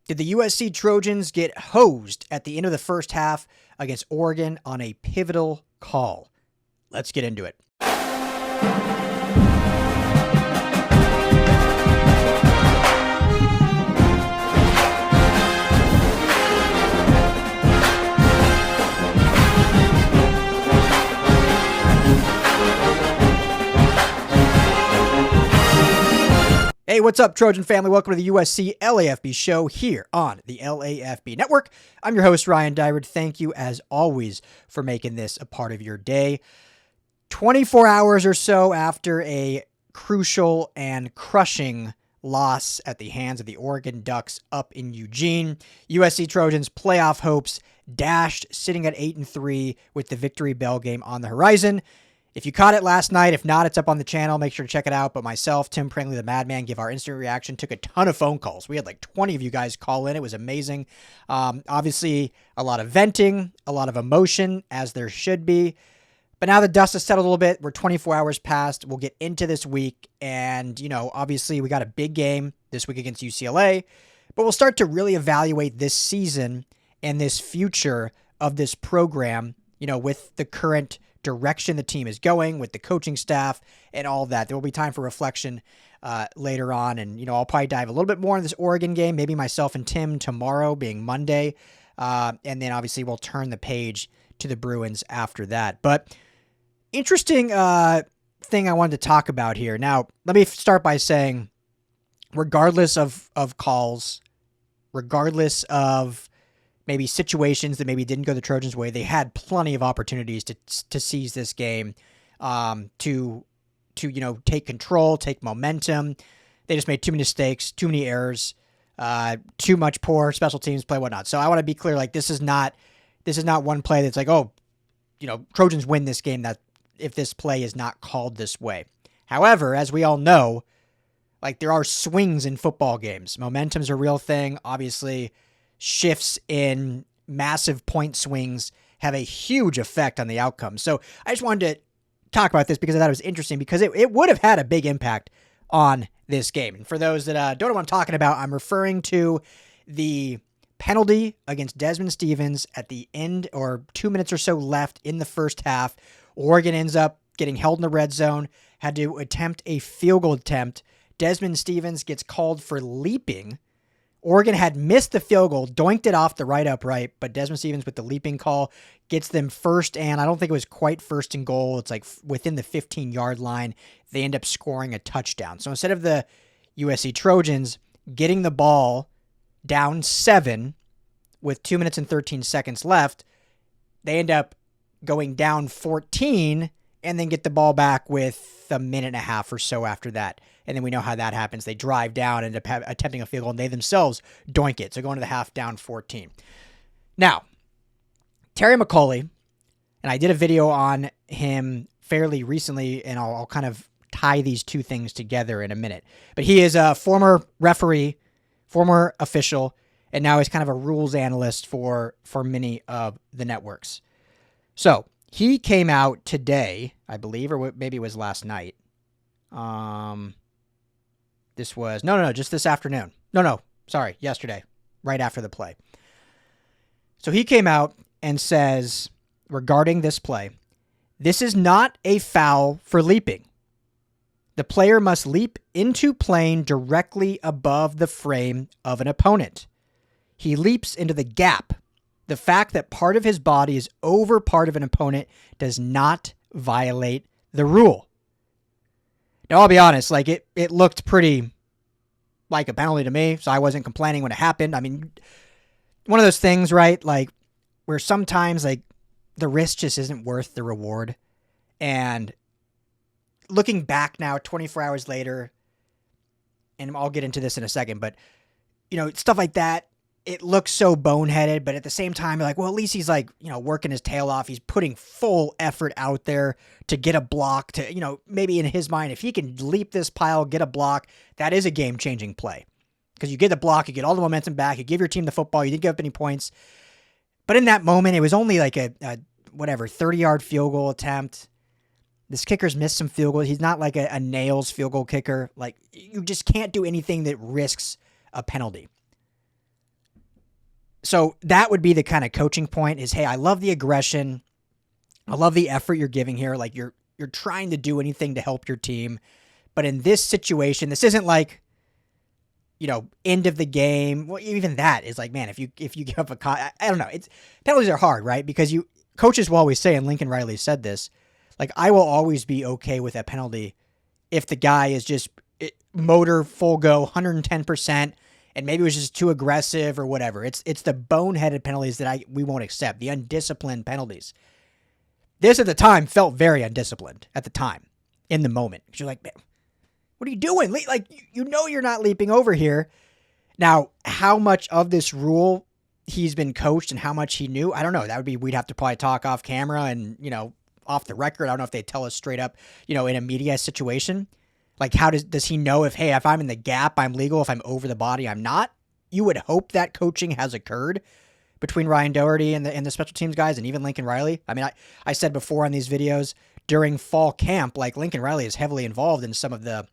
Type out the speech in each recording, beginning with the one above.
Did the USC Trojans get hosed at the end of the first half against Oregon on a pivotal call? Let's get into it. Hey, what's up, Trojan family? Welcome to the USC LAFB show here on the LAFB network. I'm your host, Ryan Dyrud. Thank you, as always, for making this a part of your day. 24 hours or so after a crucial and crushing loss at the hands of the Oregon Ducks up in Eugene, USC Trojans' playoff hopes dashed, sitting at 8-3 with the victory bell game on the horizon. If you caught it last night, if not, it's up on the channel. Make sure to check it out. But myself, Tim Pringley, the Madman, give our instant reaction. Took a ton of phone calls. We had like 20 of you guys call in. It was amazing. Obviously, a lot of venting, a lot of emotion, as there should be. But now the dust has settled a little bit. We're 24 hours past. We'll get into this week. And, obviously, we got a big game this week against UCLA. But we'll start to really evaluate this season and this future of this program, with the current direction the team is going, with the coaching staff and all of that. There will be time for reflection later on. And, I'll probably dive a little bit more into this Oregon game, maybe myself and Tim tomorrow being Monday. And then obviously we'll turn the page to the Bruins after that. But interesting thing I wanted to talk about here. Now, let me start by saying, regardless of calls, regardless of maybe situations that maybe didn't go the Trojans' way, they had plenty of opportunities to seize this game, to take control, take momentum. They just made too many mistakes, too many errors, too much poor special teams play, whatnot. So I want to be clear, like this is not one play that's like, Trojans win this game that if this play is not called this way. However, as we all know, like there are swings in football games. Momentum's a real thing, obviously. Shifts in massive point swings have a huge effect on the outcome. So I just wanted to talk about this because I thought it was interesting, because it would have had a big impact on this game. And for those that don't know what I'm talking about, I'm referring to the penalty against Desmond Stevens at the end, or 2 minutes or so left in the first half. Oregon ends up getting held in the red zone, had to attempt a field goal attempt. Desmond Stevens gets called for leaping. Oregon had missed the field goal, doinked it off the right upright, but Desmond Stevens with the leaping call gets them first, and I don't think it was quite first and goal. It's like within the 15-yard line. They end up scoring a touchdown. So instead of the USC Trojans getting the ball down 7 with 2 minutes and 13 seconds left, they end up going down 14 and then get the ball back with a minute and a half or so after that. And then we know how that happens. They drive down and end up attempting a field goal, and they themselves doink it. So going to the half down 14. Now, Terry McCauley, and I did a video on him fairly recently, and I'll kind of tie these two things together in a minute. But he is a former referee, former official, and now he's kind of a rules analyst for many of the networks. So he came out today, I believe, or maybe it was last night. This was, just this afternoon. Sorry, yesterday, right after the play. So he came out and says, regarding this play, this is not a foul for leaping. The player must leap into plane directly above the frame of an opponent. He leaps into the gap. The fact that part of his body is over part of an opponent does not violate the rule. Now, I'll be honest, like it looked pretty like a penalty to me, so I wasn't complaining when it happened. I mean, one of those things, right, like where sometimes like the risk just isn't worth the reward. And looking back now, 24 hours later, and I'll get into this in a second, but, stuff like that, it looks so boneheaded, but at the same time, you're like, well, at least he's like, working his tail off. He's putting full effort out there to get a block to, maybe in his mind, if he can leap this pile, get a block, that is a game-changing play. Because you get the block, you get all the momentum back, you give your team the football, you didn't give up any points. But in that moment, it was only like a 30-yard field goal attempt. This kicker's missed some field goals. He's not like a nails field goal kicker. Like, you just can't do anything that risks a penalty. So that would be the kind of coaching point is, hey, I love the aggression. I love the effort you're giving here. Like you're trying to do anything to help your team. But in this situation, this isn't like, end of the game. Well, even that is like, man, if you give up I don't know. Penalties are hard, right? Because coaches will always say, and Lincoln Riley said this, like, I will always be okay with a penalty if the guy is just motor full go 110%, and maybe it was just too aggressive or whatever. It's the boneheaded penalties that we won't accept, the undisciplined penalties. This at the time felt very undisciplined at the time, in the moment. Because you're like, man, what are you doing? Like, you're not leaping over here. Now, how much of this rule he's been coached and how much he knew, I don't know. We'd have to probably talk off camera and, off the record. I don't know if they tell us straight up, in a media situation. Like, how does he know if I'm in the gap, I'm legal. If I'm over the body, I'm not? You would hope that coaching has occurred between Ryan Doherty and the special teams guys and even Lincoln Riley. I mean, I said before on these videos, during fall camp, like Lincoln Riley is heavily involved in some of the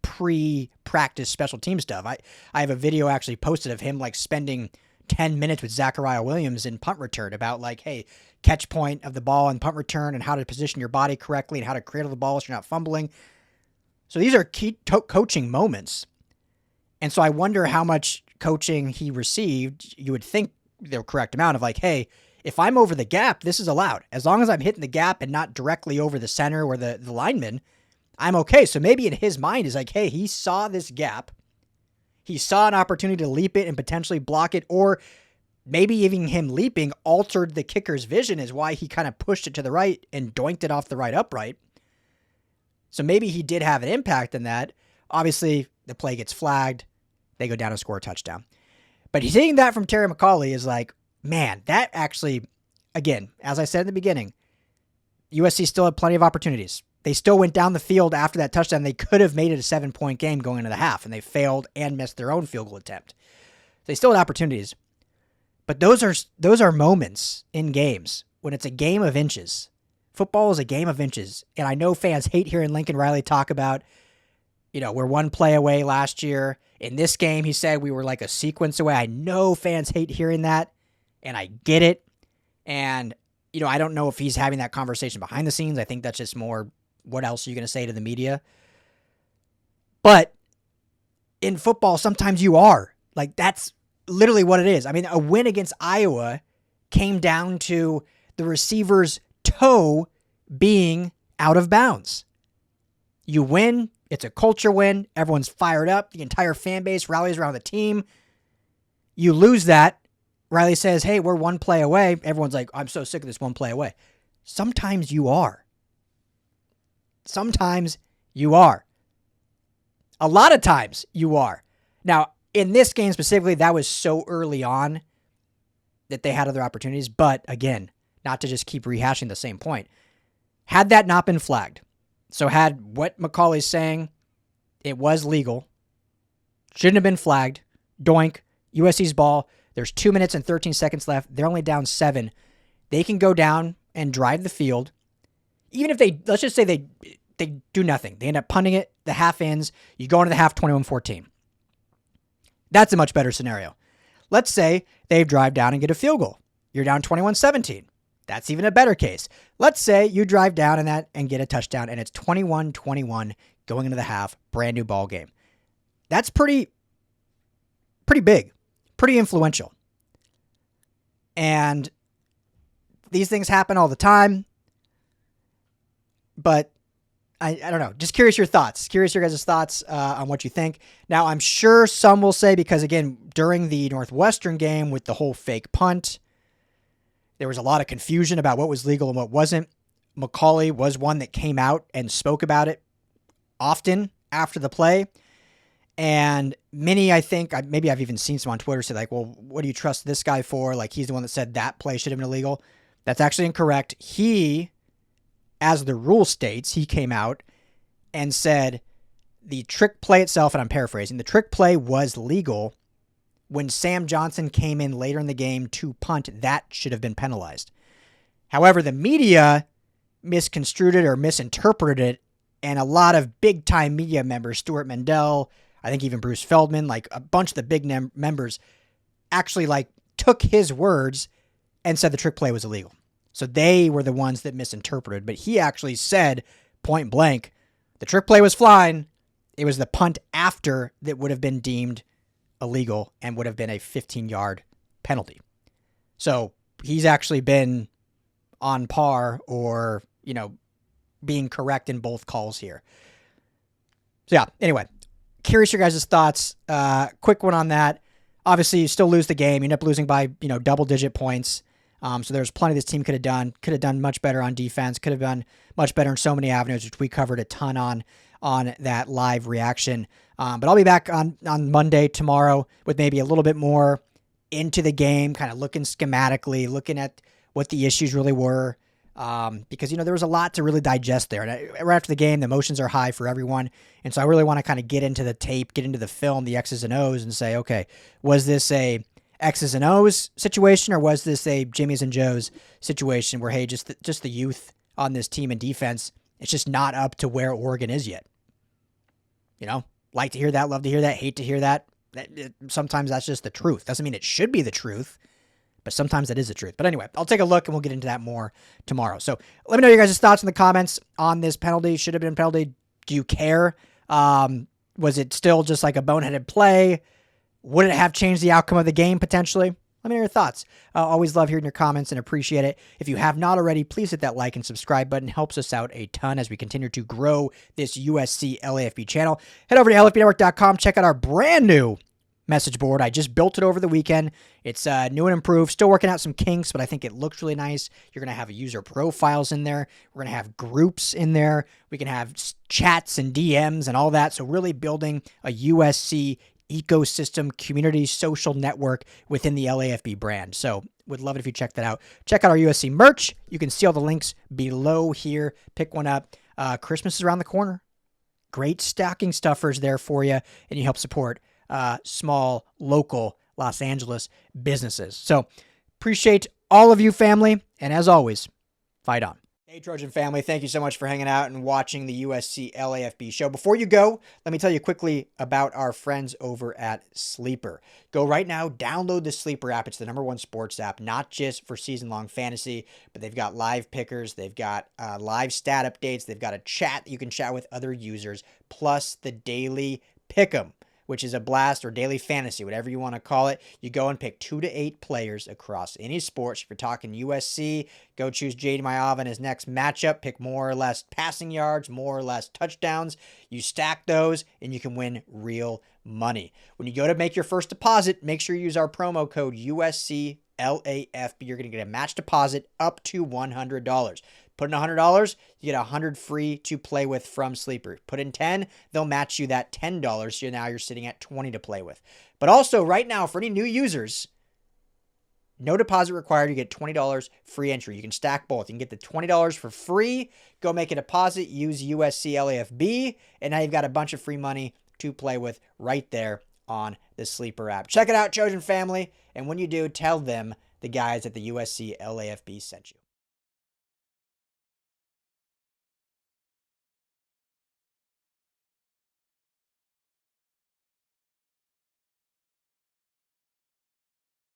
pre-practice special team stuff. I have a video actually posted of him like spending 10 minutes with Zachariah Williams in punt return about like, hey, catch point of the ball and punt return and how to position your body correctly and how to cradle the ball so you're not fumbling. So these are key coaching moments. And so I wonder how much coaching he received. You would think the correct amount of like, hey, if I'm over the gap, this is allowed. As long as I'm hitting the gap and not directly over the center or the lineman, I'm okay. So maybe in his mind is like, hey, he saw this gap. He saw an opportunity to leap it and potentially block it, or maybe even him leaping altered the kicker's vision is why he kind of pushed it to the right and doinked it off the right upright. So maybe he did have an impact in that. Obviously, the play gets flagged. They go down and score a touchdown. But seeing that from Terry McAulay is like, man, that actually, again, as I said in the beginning, USC still had plenty of opportunities. They still went down the field after that touchdown. They could have made it a 7-point game going into the half, and they failed and missed their own field goal attempt. They still had opportunities. But those are moments in games when it's a game of inches. Football is a game of inches. And I know fans hate hearing Lincoln Riley talk about, we're one play away last year. In this game, he said we were like a sequence away. I know fans hate hearing that, and I get it. And, I don't know if he's having that conversation behind the scenes. I think that's just more, what else are you going to say to the media? But in football, sometimes you are. Like, that's literally what it is. I mean, a win against Iowa came down to the receiver's toe being out of bounds. You win. It's a culture win. Everyone's fired up. The entire fan base rallies around the team. You lose that. Riley says, hey, we're one play away. Everyone's like, I'm so sick of this one play away. Sometimes you are. Sometimes you are. A lot of times you are. Now, in this game specifically, that was so early on that they had other opportunities. But again, not to just keep rehashing the same point. Had that not been flagged, so had what McCauley's saying, it was legal, shouldn't have been flagged, doink, USC's ball, there's 2 minutes and 13 seconds left, they're only down 7. They can go down and drive the field. Even if let's just say they do nothing. They end up punting it, the half ends, you go into the half 21-14. That's a much better scenario. Let's say they drive down and get a field goal. You're down 21-17. That's even a better case. Let's say you drive down in that and get a touchdown, and it's 21-21 going into the half, brand new ball game. That's pretty big, pretty influential. And these things happen all the time. But I don't know. Just curious your thoughts. Curious your guys' thoughts on what you think. Now, I'm sure some will say, because again, during the Northwestern game with the whole fake punt, there was a lot of confusion about what was legal and what wasn't. McCauley was one that came out and spoke about it often after the play. And many, I think, maybe I've even seen some on Twitter say like, well, what do you trust this guy for? Like, he's the one that said that play should have been illegal. That's actually incorrect. He, as the rule states, he came out and said the trick play itself, and I'm paraphrasing, the trick play was legal. When Sam Johnson came in later in the game to punt, that should have been penalized. However, the media misconstrued it or misinterpreted it, and a lot of big-time media members, Stuart Mendel, I think even Bruce Feldman, like a bunch of the big members, actually like took his words and said the trick play was illegal. So they were the ones that misinterpreted, but he actually said point blank, the trick play was fine. It was the punt after that would have been deemed illegal and would have been a 15-yard penalty. So he's actually been on par or, being correct in both calls here. So yeah, anyway, curious your guys' thoughts. Quick one on that. Obviously, you still lose the game. You end up losing by, double-digit points. So there's plenty this team could have done. Could have done much better on defense. Could have done much better in so many avenues, which we covered a ton on that live reaction. But I'll be back on Monday, tomorrow, with maybe a little bit more into the game, kind of looking schematically, looking at what the issues really were. Because, there was a lot to really digest there. And right after the game, the emotions are high for everyone. And so I really want to kind of get into the tape, get into the film, the X's and O's, and say, okay, was this a X's and O's situation, or was this a Jimmy's and Joe's situation where, hey, just the youth on this team and defense, it's just not up to where Oregon is yet? Like to hear that, love to hear that, hate to hear that. Sometimes that's just the truth. Doesn't mean it should be the truth, but sometimes that is the truth. But anyway, I'll take a look and we'll get into that more tomorrow. So let me know your guys' thoughts in the comments on this penalty. Should have been a penalty. Do you care? Was it still just like a boneheaded play? Would it have changed the outcome of the game potentially? Let me know your thoughts. Always love hearing your comments and appreciate it. If you have not already, please hit that like and subscribe button. It helps us out a ton as we continue to grow this USC LAFB channel. Head over to LAFBnetwork.com. Check out our brand new message board. I just built it over the weekend. It's new and improved. Still working out some kinks, but I think it looks really nice. You're going to have user profiles in there. We're going to have groups in there. We can have chats and DMs and all that. So really building a USC ecosystem, community, social network within the LAFB brand. So would love it if you check that out. Check out our USC merch. You can see all the links below here. Pick one up. Christmas is around the corner. Great stocking stuffers there for you, and you help support small, local Los Angeles businesses. So appreciate all of you, family. And as always, fight on. Hey, Trojan family, thank you so much for hanging out and watching the USC LAFB show. Before you go, let me tell you quickly about our friends over at Sleeper. Go right now, download the Sleeper app. It's the #1 sports app, not just for season-long fantasy, but they've got live pickers, they've got live stat updates, they've got a chat you can chat with other users, plus the daily pick'em, which is a blast, or daily fantasy, whatever you want to call it. You go and pick 2 to 8 players across any sports. If you're talking USC, go choose Jade Mayav in his next matchup. Pick more or less passing yards, more or less touchdowns. You stack those, and you can win real money. When you go to make your first deposit, make sure you use our promo code USCLAFB. You're going to get a match deposit up to $100. Put in $100, you get $100 free to play with from Sleeper. Put in 10, they'll match you that $10. So now you're sitting at 20 to play with. But also right now, for any new users, no deposit required. You get $20 free entry. You can stack both. You can get the $20 for free. Go make a deposit. Use USC LAFB. And now you've got a bunch of free money to play with right there on the Sleeper app. Check it out, Trojan family. And when you do, tell them the guys at the USC LAFB sent you.